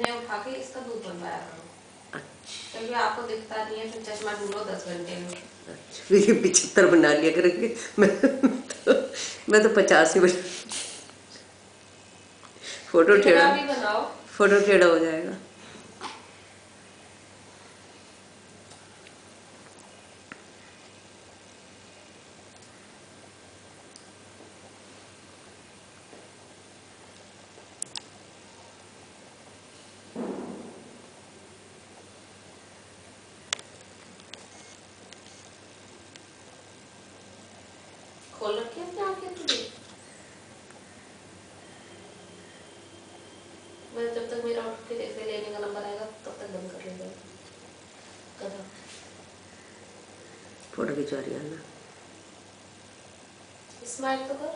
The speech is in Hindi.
मैं उठा के इसका दूध बनवाया करूँ। अच्छा। क्योंकि आपको दिखता नहीं है, फिर चश्मा ढूंढो 10 घंटे में। अच्छा, ये 75 बना लिया करेंगे। मैं तो 50 ही बना। फोटो टेढ़ा हो जाएगा। खोल रखी है आंखें तुझे? मैं जब तक मेरा उठ के जैसे लेने का नंबर आएगा तब तक बंद कर लेगा। कदम फोटो खिंचवा रही है ना, स्माइल तो कर।